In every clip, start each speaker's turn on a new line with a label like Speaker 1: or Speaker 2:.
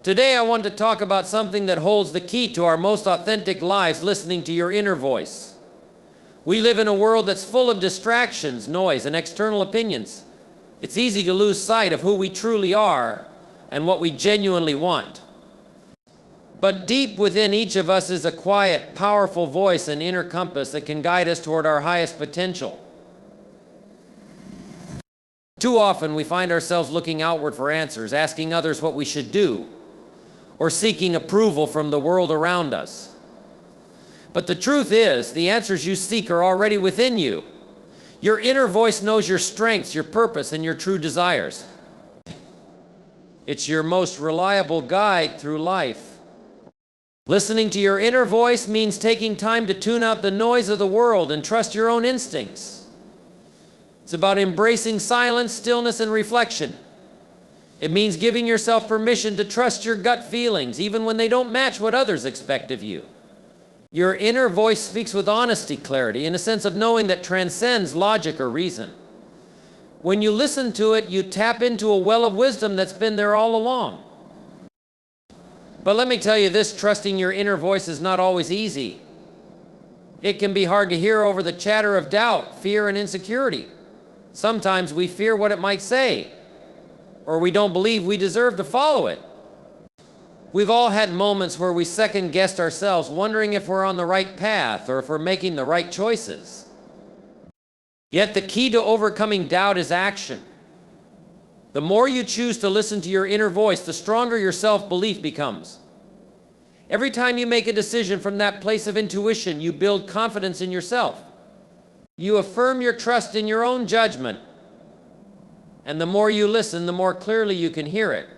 Speaker 1: Today I want to talk about something that holds the key to our most authentic lives: listening to your inner voice. We live in a world that's full of distractions, noise, and external opinions. It's easy to lose sight of who we truly are and what we genuinely want. But deep within each of us is a quiet, powerful voice and inner compass that can guide us toward our highest potential. Too often we find ourselves looking outward for answers, asking others what we should do, or seeking approval from the world around us. But the truth is, the answers you seek are already within you. Your inner voice knows your strengths, your purpose, and your true desires. It's your most reliable guide through life. Listening to your inner voice means taking time to tune out the noise of the world and trust your own instincts. It's about embracing silence, stillness, and reflection. It means giving yourself permission to trust your gut feelings, even when they don't match what others expect of you. Your inner voice speaks with honesty, clarity, and a sense of knowing that transcends logic or reason. When you listen to it, you tap into a well of wisdom that's been there all along. But let me tell you this, trusting your inner voice is not always easy. It can be hard to hear over the chatter of doubt, fear, and insecurity. Sometimes we fear what it might say, or we don't believe we deserve to follow it. We've all had moments where we second-guessed ourselves, wondering if we're on the right path or if we're making the right choices. Yet the key to overcoming doubt is action. The more you choose to listen to your inner voice, the stronger your self-belief becomes. Every time you make a decision from that place of intuition, you build confidence in yourself. You affirm your trust in your own judgment. And the more you listen, the more clearly you can hear it.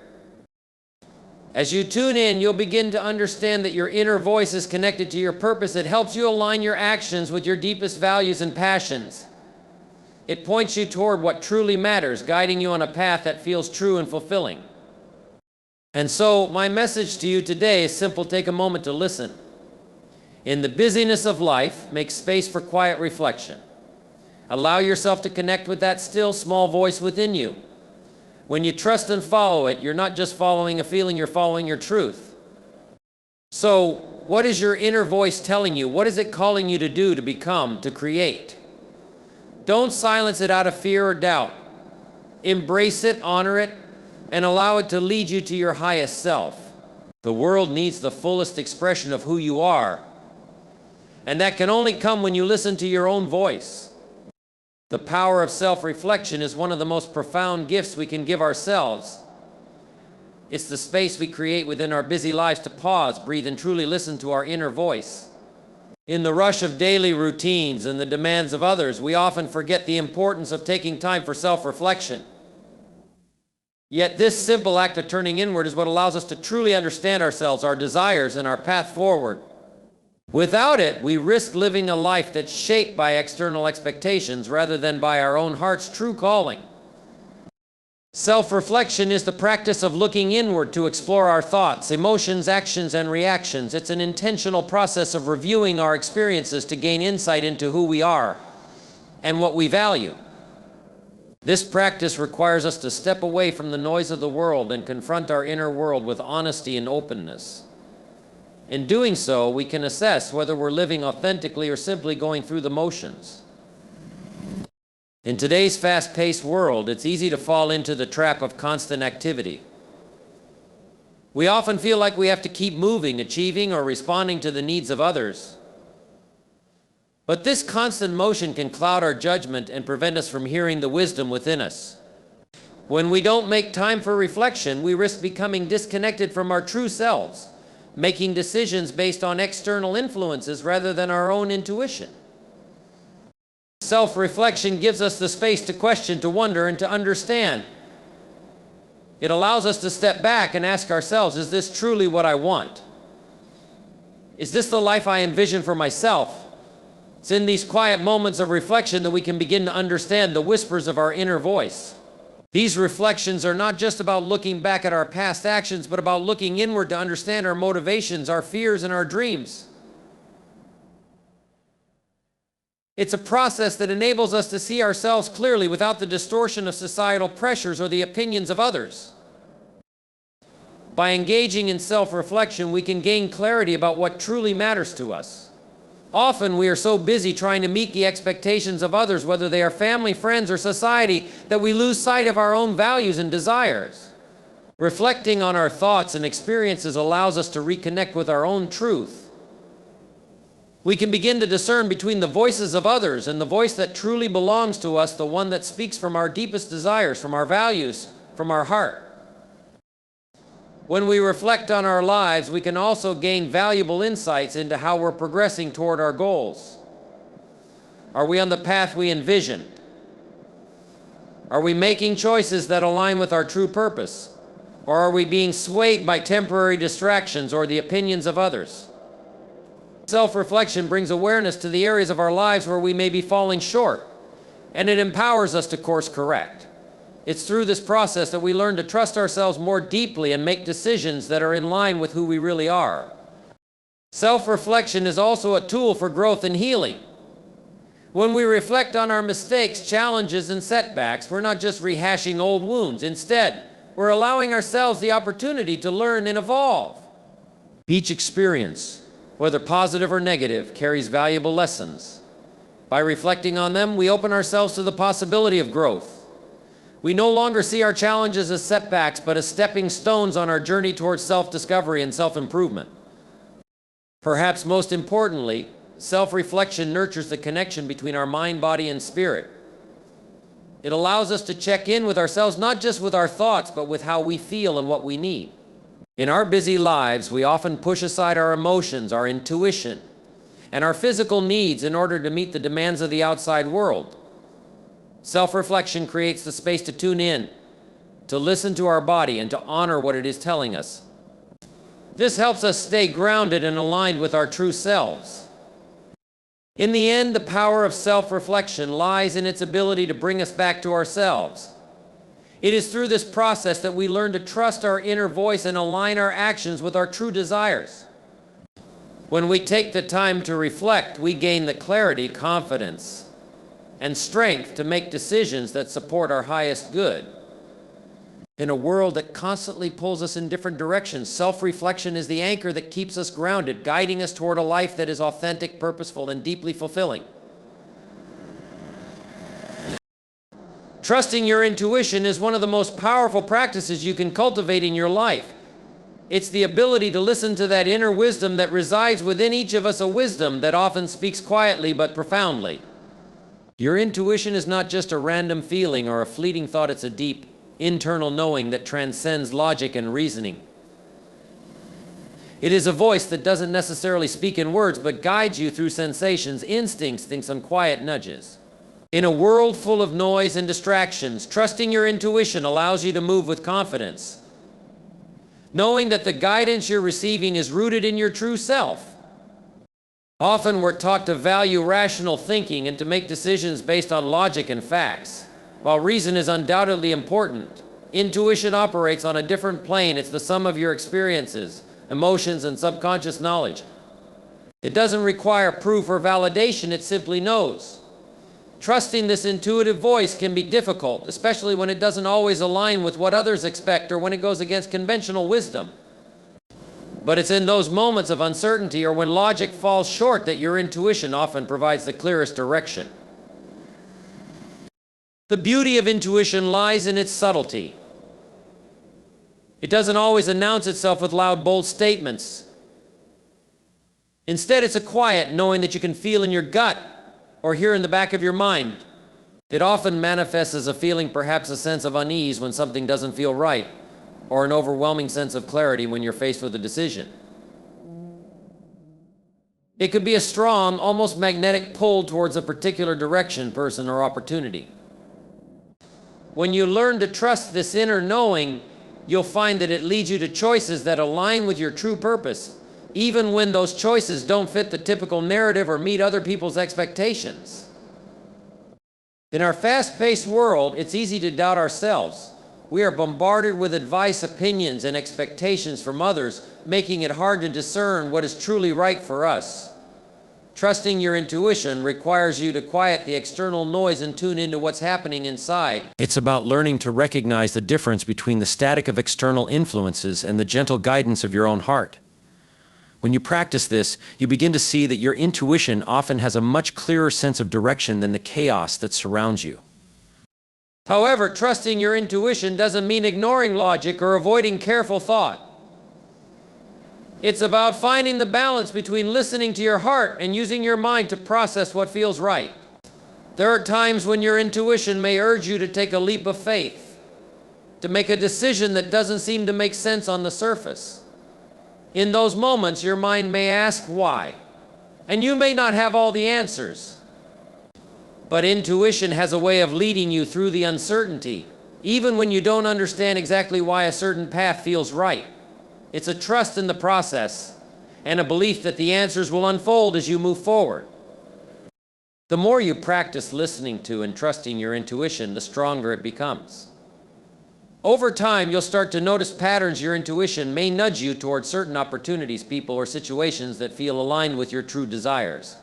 Speaker 1: As you tune in, you'll begin to understand that your inner voice is connected to your purpose. It helps you align your actions with your deepest values and passions. It points you toward what truly matters, guiding you on a path that feels true and fulfilling. And so, my message to you today is simple: take a moment to listen. In the busyness of life, make space for quiet reflection. Allow yourself to connect with that still, small voice within you. When you trust and follow it, you're not just following a feeling, you're following your truth. So, what is your inner voice telling you? What is it calling you to do, to become, to create? Don't silence it out of fear or doubt. Embrace it, honor it, and allow it to lead you to your highest self. The world needs the fullest expression of who you are. And that can only come when you listen to your own voice. The power of self-reflection is one of the most profound gifts we can give ourselves. It's the space we create within our busy lives to pause, breathe, and truly listen to our inner voice. In the rush of daily routines and the demands of others, we often forget the importance of taking time for self-reflection. Yet this simple act of turning inward is what allows us to truly understand ourselves, our desires, and our path forward. Without it, we risk living a life that's shaped by external expectations rather than by our own heart's true calling. Self-reflection is the practice of looking inward to explore our thoughts, emotions, actions, and reactions. It's an intentional process of reviewing our experiences to gain insight into who we are and what we value. This practice requires us to step away from the noise of the world and confront our inner world with honesty and openness. In doing so, we can assess whether we're living authentically or simply going through the motions. In today's fast-paced world, it's easy to fall into the trap of constant activity. We often feel like we have to keep moving, achieving, or responding to the needs of others. But this constant motion can cloud our judgment and prevent us from hearing the wisdom within us. When we don't make time for reflection, we risk becoming disconnected from our true selves, making decisions based on external influences rather than our own intuition. Self-reflection gives us the space to question, to wonder, and to understand. It allows us to step back and ask ourselves, is this truly what I want? Is this the life I envision for myself? It's in these quiet moments of reflection that we can begin to understand the whispers of our inner voice. These reflections are not just about looking back at our past actions, but about looking inward to understand our motivations, our fears, and our dreams. It's a process that enables us to see ourselves clearly without the distortion of societal pressures or the opinions of others. By engaging in self-reflection, we can gain clarity about what truly matters to us. Often we are so busy trying to meet the expectations of others, whether they are family, friends, or society, that we lose sight of our own values and desires. Reflecting on our thoughts and experiences allows us to reconnect with our own truth. We can begin to discern between the voices of others and the voice that truly belongs to us, the one that speaks from our deepest desires, from our values, from our heart. When we reflect on our lives, we can also gain valuable insights into how we're progressing toward our goals. Are we on the path we envisioned? Are we making choices that align with our true purpose? Or are we being swayed by temporary distractions or the opinions of others? Self-reflection brings awareness to the areas of our lives where we may be falling short, and it empowers us to course correct. It's through this process that we learn to trust ourselves more deeply and make decisions that are in line with who we really are. Self-reflection is also a tool for growth and healing. When we reflect on our mistakes, challenges, and setbacks, we're not just rehashing old wounds. Instead, we're allowing ourselves the opportunity to learn and evolve. Each experience, whether positive or negative, carries valuable lessons. By reflecting on them, we open ourselves to the possibility of growth. We no longer see our challenges as setbacks, but as stepping stones on our journey towards self-discovery and self-improvement. Perhaps most importantly, self-reflection nurtures the connection between our mind, body, and spirit. It allows us to check in with ourselves, not just with our thoughts, but with how we feel and what we need. In our busy lives, we often push aside our emotions, our intuition, and our physical needs in order to meet the demands of the outside world. Self-reflection creates the space to tune in, to listen to our body, and to honor what it is telling us. This helps us stay grounded and aligned with our true selves. In the end, the power of self-reflection lies in its ability to bring us back to ourselves. It is through this process that we learn to trust our inner voice and align our actions with our true desires. When we take the time to reflect, we gain the clarity, confidence, and strength to make decisions that support our highest good. In a world that constantly pulls us in different directions, self-reflection is the anchor that keeps us grounded, guiding us toward a life that is authentic, purposeful, and deeply fulfilling. Trusting your intuition is one of the most powerful practices you can cultivate in your life. It's the ability to listen to that inner wisdom that resides within each of us, a wisdom that often speaks quietly but profoundly. Your intuition is not just a random feeling or a fleeting thought, it's a deep, internal knowing that transcends logic and reasoning. It is a voice that doesn't necessarily speak in words, but guides you through sensations, instincts, and quiet nudges. In a world full of noise and distractions, trusting your intuition allows you to move with confidence, knowing that the guidance you're receiving is rooted in your true self. Often we're taught to value rational thinking and to make decisions based on logic and facts. While reason is undoubtedly important, intuition operates on a different plane. It's the sum of your experiences, emotions, and subconscious knowledge. It doesn't require proof or validation, it simply knows. Trusting this intuitive voice can be difficult, especially when it doesn't always align with what others expect or when it goes against conventional wisdom. But it's in those moments of uncertainty or when logic falls short that your intuition often provides the clearest direction. The beauty of intuition lies in its subtlety. It doesn't always announce itself with loud, bold statements. Instead, it's a quiet knowing that you can feel in your gut or hear in the back of your mind. It often manifests as a feeling, perhaps a sense of unease when something doesn't feel right, or an overwhelming sense of clarity when you're faced with a decision. It could be a strong, almost magnetic pull towards a particular direction, person, or opportunity. When you learn to trust this inner knowing, you'll find that it leads you to choices that align with your true purpose, even when those choices don't fit the typical narrative or meet other people's expectations. In our fast-paced world, it's easy to doubt ourselves. We are bombarded with advice, opinions, and expectations from others, making it hard to discern what is truly right for us. Trusting your intuition requires you to quiet the external noise and tune into what's happening inside. It's about learning to recognize the difference between the static of external influences and the gentle guidance of your own heart. When you practice this, you begin to see that your intuition often has a much clearer sense of direction than the chaos that surrounds you. However, trusting your intuition doesn't mean ignoring logic or avoiding careful thought. It's about finding the balance between listening to your heart and using your mind to process what feels right. There are times when your intuition may urge you to take a leap of faith, to make a decision that doesn't seem to make sense on the surface. In those moments, your mind may ask why, and you may not have all the answers. But intuition has a way of leading you through the uncertainty, even when you don't understand exactly why a certain path feels right. It's a trust in the process and a belief that the answers will unfold as you move forward. The more you practice listening to and trusting your intuition, the stronger it becomes. Over time, you'll start to notice patterns your intuition may nudge you toward certain opportunities, people, or situations that feel aligned with your true desires.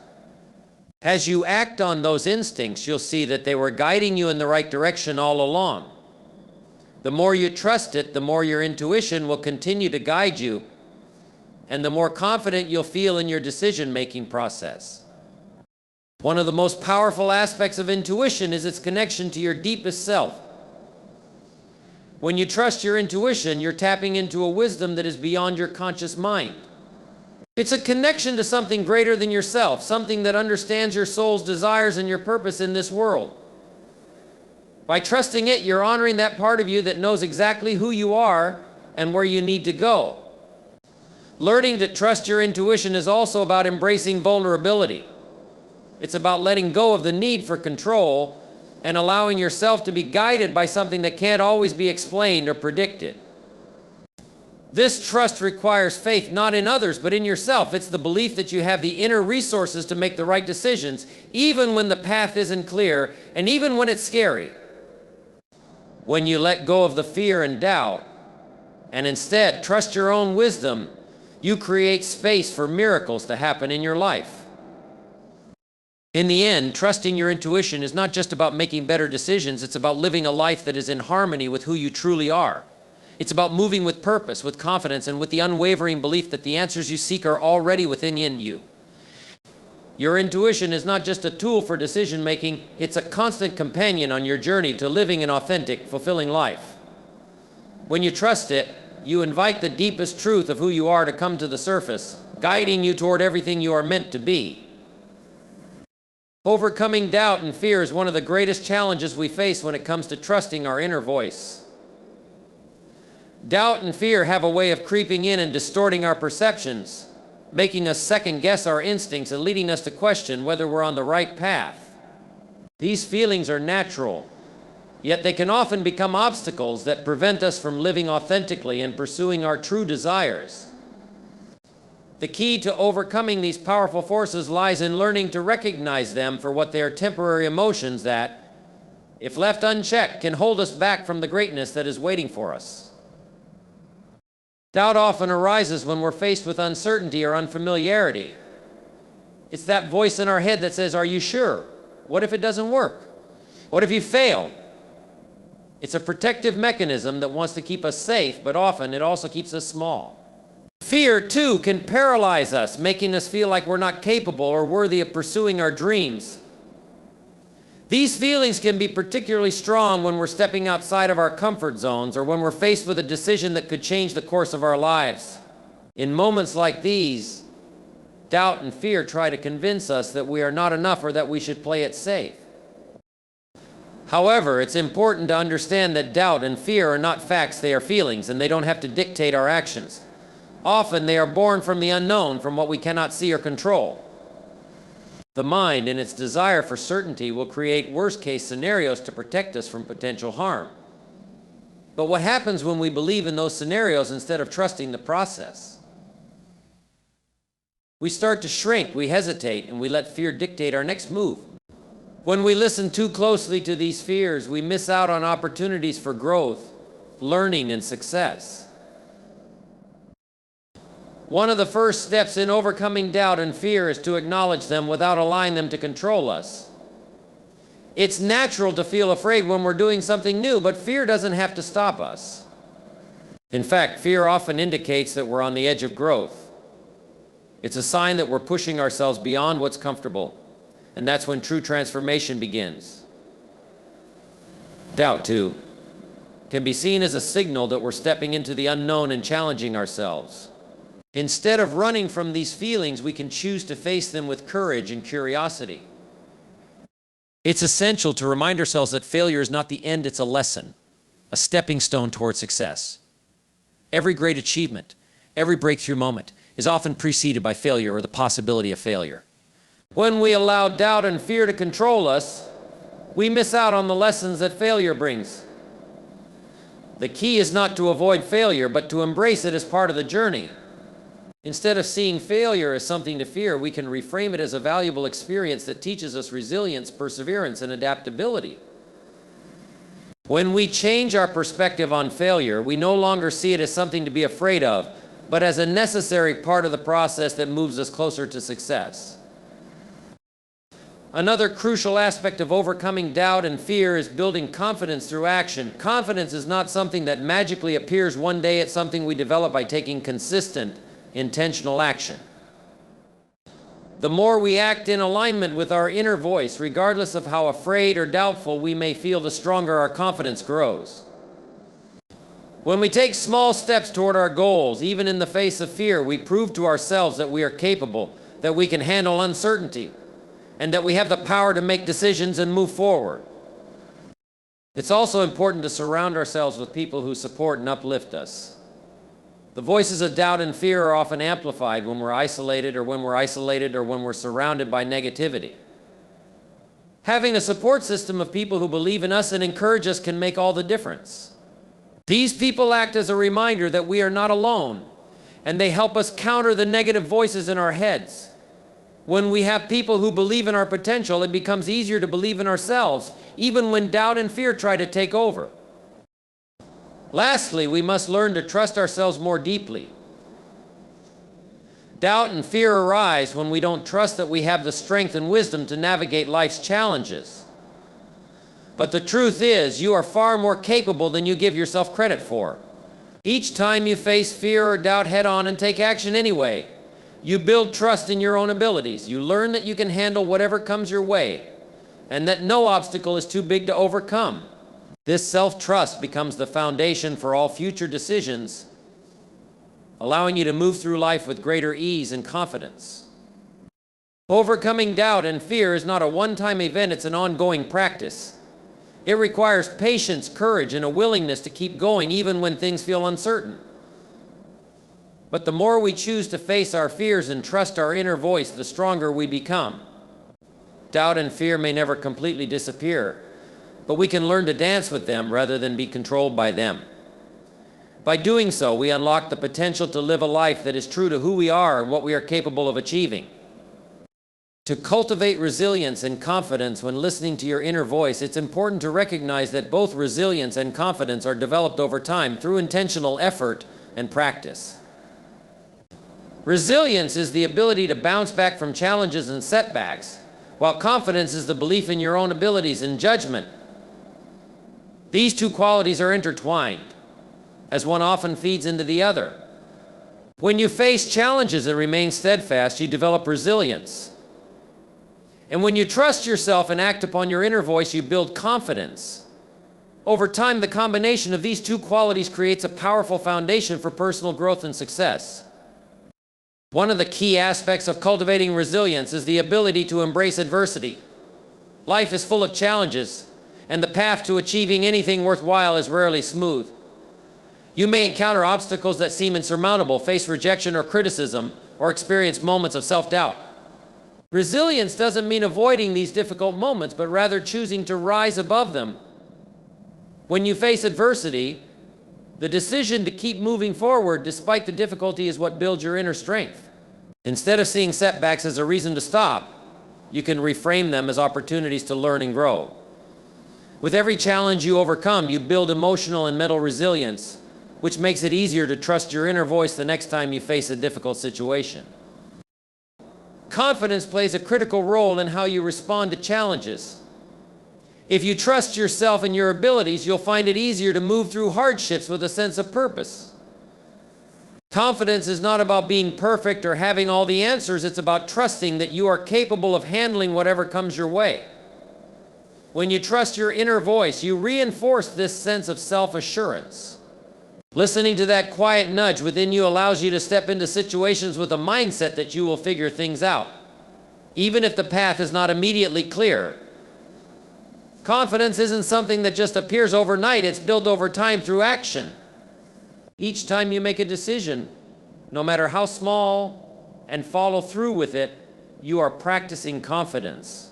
Speaker 1: As you act on those instincts, you'll see that they were guiding you in the right direction all along. The more you trust it, the more your intuition will continue to guide you, and the more confident you'll feel in your decision-making process. One of the most powerful aspects of intuition is its connection to your deepest self. When you trust your intuition, you're tapping into a wisdom that is beyond your conscious mind. It's a connection to something greater than yourself, something that understands your soul's desires and your purpose in this world. By trusting it, you're honoring that part of you that knows exactly who you are and where you need to go. Learning to trust your intuition is also about embracing vulnerability. It's about letting go of the need for control and allowing yourself to be guided by something that can't always be explained or predicted. This trust requires faith not in others, but in yourself. It's the belief that you have the inner resources to make the right decisions, even when the path isn't clear and even when it's scary. When you let go of the fear and doubt, and instead trust your own wisdom, you create space for miracles to happen in your life. In the end, trusting your intuition is not just about making better decisions, it's about living a life that is in harmony with who you truly are. It's about moving with purpose, with confidence, and with the unwavering belief that the answers you seek are already within you. Your intuition is not just a tool for decision-making, it's a constant companion on your journey to living an authentic, fulfilling life. When you trust it, you invite the deepest truth of who you are to come to the surface, guiding you toward everything you are meant to be. Overcoming doubt and fear is one of the greatest challenges we face when it comes to trusting our inner voice. Doubt and fear have a way of creeping in and distorting our perceptions, making us second-guess our instincts and leading us to question whether we're on the right path. These feelings are natural, yet they can often become obstacles that prevent us from living authentically and pursuing our true desires. The key to overcoming these powerful forces lies in learning to recognize them for what they are: temporary emotions that, if left unchecked, can hold us back from the greatness that is waiting for us. Doubt often arises when we're faced with uncertainty or unfamiliarity. It's that voice in our head that says, "Are you sure? What if it doesn't work? What if you fail?" It's a protective mechanism that wants to keep us safe, but often it also keeps us small. Fear, too, can paralyze us, making us feel like we're not capable or worthy of pursuing our dreams. These feelings can be particularly strong when we're stepping outside of our comfort zones or when we're faced with a decision that could change the course of our lives. In moments like these, doubt and fear try to convince us that we are not enough or that we should play it safe. However, it's important to understand that doubt and fear are not facts, they are feelings, and they don't have to dictate our actions. Often they are born from the unknown, from what we cannot see or control. The mind, in its desire for certainty, will create worst-case scenarios to protect us from potential harm. But what happens when we believe in those scenarios instead of trusting the process? We start to shrink, we hesitate, and we let fear dictate our next move. When we listen too closely to these fears, we miss out on opportunities for growth, learning, and success. One of the first steps in overcoming doubt and fear is to acknowledge them without allowing them to control us. It's natural to feel afraid when we're doing something new, but fear doesn't have to stop us. In fact, fear often indicates that we're on the edge of growth. It's a sign that we're pushing ourselves beyond what's comfortable, and that's when true transformation begins. Doubt, too, can be seen as a signal that we're stepping into the unknown and challenging ourselves. Instead of running from these feelings, we can choose to face them with courage and curiosity. It's essential to remind ourselves that failure is not the end, it's a lesson, a stepping stone toward success. Every great achievement, every breakthrough moment is often preceded by failure or the possibility of failure. When we allow doubt and fear to control us, we miss out on the lessons that failure brings. The key is not to avoid failure, but to embrace it as part of the journey. Instead of seeing failure as something to fear, we can reframe it as a valuable experience that teaches us resilience, perseverance, and adaptability. When we change our perspective on failure, we no longer see it as something to be afraid of, but as a necessary part of the process that moves us closer to success. Another crucial aspect of overcoming doubt and fear is building confidence through action. Confidence is not something that magically appears one day. It's something we develop by taking consistent, intentional action. The more we act in alignment with our inner voice, regardless of how afraid or doubtful we may feel, the stronger our confidence grows. When we take small steps toward our goals, even in the face of fear, we prove to ourselves that we are capable, that we can handle uncertainty, and that we have the power to make decisions and move forward. It's also important to surround ourselves with people who support and uplift us. The voices of doubt and fear are often amplified when we're isolated or when we're surrounded by negativity. Having a support system of people who believe in us and encourage us can make all the difference. These people act as a reminder that we are not alone, and they help us counter the negative voices in our heads. When we have people who believe in our potential, it becomes easier to believe in ourselves, even when doubt and fear try to take over. Lastly, we must learn to trust ourselves more deeply. Doubt and fear arise when we don't trust that we have the strength and wisdom to navigate life's challenges. But the truth is, you are far more capable than you give yourself credit for. Each time you face fear or doubt head-on and take action anyway, you build trust in your own abilities. You learn that you can handle whatever comes your way, and that no obstacle is too big to overcome. This self-trust becomes the foundation for all future decisions, allowing you to move through life with greater ease and confidence. Overcoming doubt and fear is not a one-time event, it's an ongoing practice. It requires patience, courage, and a willingness to keep going even when things feel uncertain. But the more we choose to face our fears and trust our inner voice, the stronger we become. Doubt and fear may never completely disappear, but we can learn to dance with them rather than be controlled by them. By doing so, we unlock the potential to live a life that is true to who we are and what we are capable of achieving. To cultivate resilience and confidence when listening to your inner voice, it's important to recognize that both resilience and confidence are developed over time through intentional effort and practice. Resilience is the ability to bounce back from challenges and setbacks, while confidence is the belief in your own abilities and judgment. These two qualities are intertwined, as one often feeds into the other. When you face challenges and remain steadfast, you develop resilience. And when you trust yourself and act upon your inner voice, you build confidence. Over time, the combination of these two qualities creates a powerful foundation for personal growth and success. One of the key aspects of cultivating resilience is the ability to embrace adversity. Life is full of challenges, and the path to achieving anything worthwhile is rarely smooth. You may encounter obstacles that seem insurmountable, face rejection or criticism, or experience moments of self-doubt. Resilience doesn't mean avoiding these difficult moments, but rather choosing to rise above them. When you face adversity, the decision to keep moving forward despite the difficulty is what builds your inner strength. Instead of seeing setbacks as a reason to stop, you can reframe them as opportunities to learn and grow. With every challenge you overcome, you build emotional and mental resilience, which makes it easier to trust your inner voice the next time you face a difficult situation. Confidence plays a critical role in how you respond to challenges. If you trust yourself and your abilities, you'll find it easier to move through hardships with a sense of purpose. Confidence is not about being perfect or having all the answers. It's about trusting that you are capable of handling whatever comes your way. When you trust your inner voice, you reinforce this sense of self-assurance. Listening to that quiet nudge within you allows you to step into situations with a mindset that you will figure things out, even if the path is not immediately clear. Confidence isn't something that just appears overnight. It's built over time through action. Each time you make a decision, no matter how small, and follow through with it, you are practicing confidence.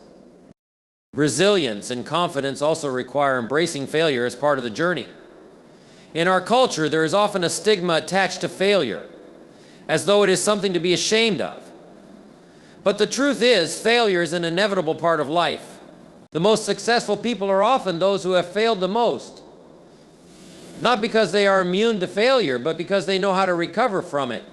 Speaker 1: Resilience and confidence also require embracing failure as part of the journey. In our culture, there is often a stigma attached to failure, as though it is something to be ashamed of. But the truth is, failure is an inevitable part of life. The most successful people are often those who have failed the most. Not because they are immune to failure, but because they know how to recover from it.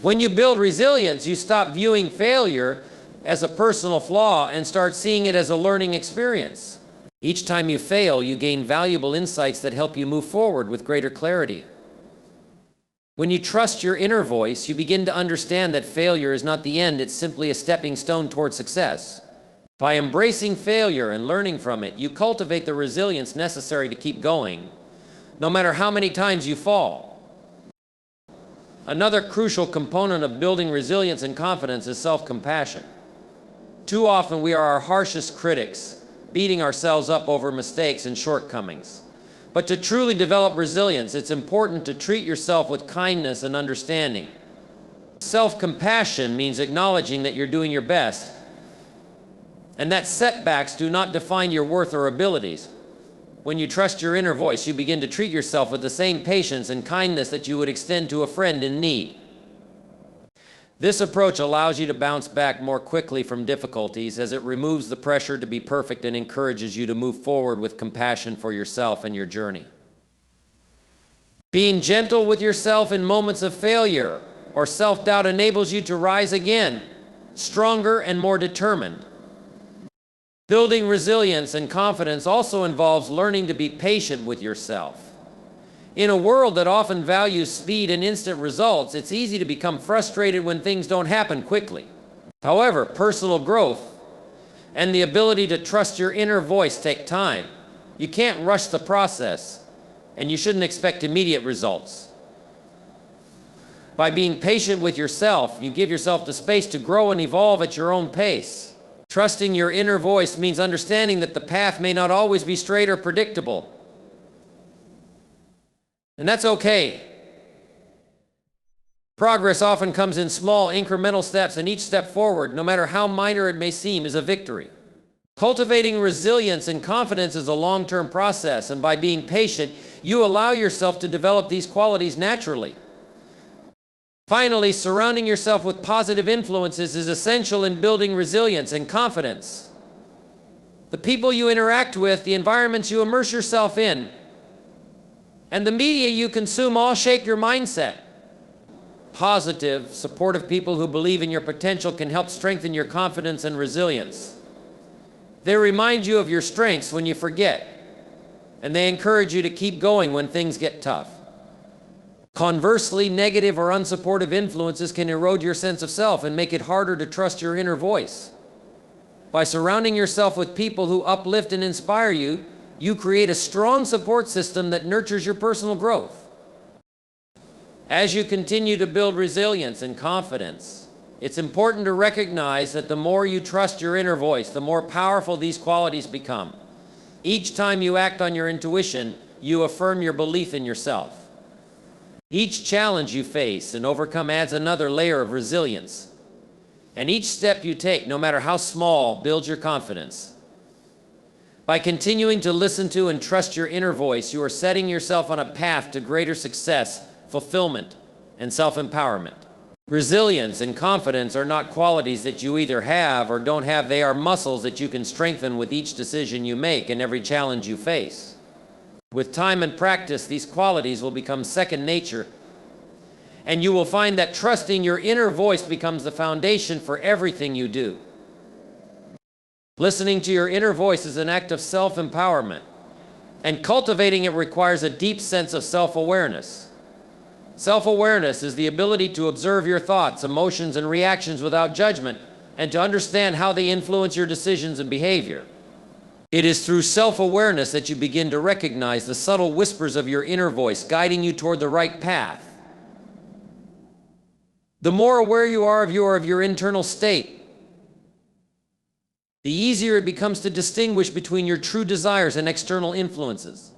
Speaker 1: When you build resilience, you stop viewing failure as a personal flaw and start seeing it as a learning experience. Each time you fail, you gain valuable insights that help you move forward with greater clarity. When you trust your inner voice, you begin to understand that failure is not the end, it's simply a stepping stone toward success. By embracing failure and learning from it, you cultivate the resilience necessary to keep going, no matter how many times you fall. Another crucial component of building resilience and confidence is self-compassion. Too often we are our harshest critics, beating ourselves up over mistakes and shortcomings. But to truly develop resilience, it's important to treat yourself with kindness and understanding. Self-compassion means acknowledging that you're doing your best, and that setbacks do not define your worth or abilities. When you trust your inner voice, you begin to treat yourself with the same patience and kindness that you would extend to a friend in need. This approach allows you to bounce back more quickly from difficulties, as it removes the pressure to be perfect and encourages you to move forward with compassion for yourself and your journey. Being gentle with yourself in moments of failure or self-doubt enables you to rise again, stronger and more determined. Building resilience and confidence also involves learning to be patient with yourself. In a world that often values speed and instant results, it's easy to become frustrated when things don't happen quickly. However, personal growth and the ability to trust your inner voice take time. You can't rush the process, and you shouldn't expect immediate results. By being patient with yourself, you give yourself the space to grow and evolve at your own pace. Trusting your inner voice means understanding that the path may not always be straight or predictable. And that's okay. Progress often comes in small, incremental steps, and each step forward, no matter how minor it may seem, is a victory. Cultivating resilience and confidence is a long-term process, and by being patient, you allow yourself to develop these qualities naturally. Finally, surrounding yourself with positive influences is essential in building resilience and confidence. The people you interact with, the environments you immerse yourself in, and the media you consume all shape your mindset. Positive, supportive people who believe in your potential can help strengthen your confidence and resilience. They remind you of your strengths when you forget, and they encourage you to keep going when things get tough. Conversely, negative or unsupportive influences can erode your sense of self and make it harder to trust your inner voice. By surrounding yourself with people who uplift and inspire you, you create a strong support system that nurtures your personal growth. As you continue to build resilience and confidence, it's important to recognize that the more you trust your inner voice, the more powerful these qualities become. Each time you act on your intuition, you affirm your belief in yourself. Each challenge you face and overcome adds another layer of resilience. And each step you take, no matter how small, builds your confidence. By continuing to listen to and trust your inner voice, you are setting yourself on a path to greater success, fulfillment, and self-empowerment. Resilience and confidence are not qualities that you either have or don't have. They are muscles that you can strengthen with each decision you make and every challenge you face. With time and practice, these qualities will become second nature, and you will find that trusting your inner voice becomes the foundation for everything you do. Listening to your inner voice is an act of self-empowerment, and cultivating it requires a deep sense of self-awareness. Self-awareness is the ability to observe your thoughts, emotions, and reactions without judgment, and to understand how they influence your decisions and behavior. It is through self-awareness that you begin to recognize the subtle whispers of your inner voice, guiding you toward the right path. The more aware you are of your internal state, the easier it becomes to distinguish between your true desires and external influences.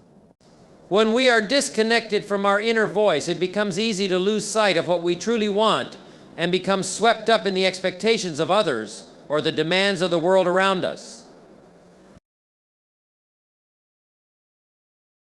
Speaker 1: When we are disconnected from our inner voice, it becomes easy to lose sight of what we truly want and become swept up in the expectations of others or the demands of the world around us.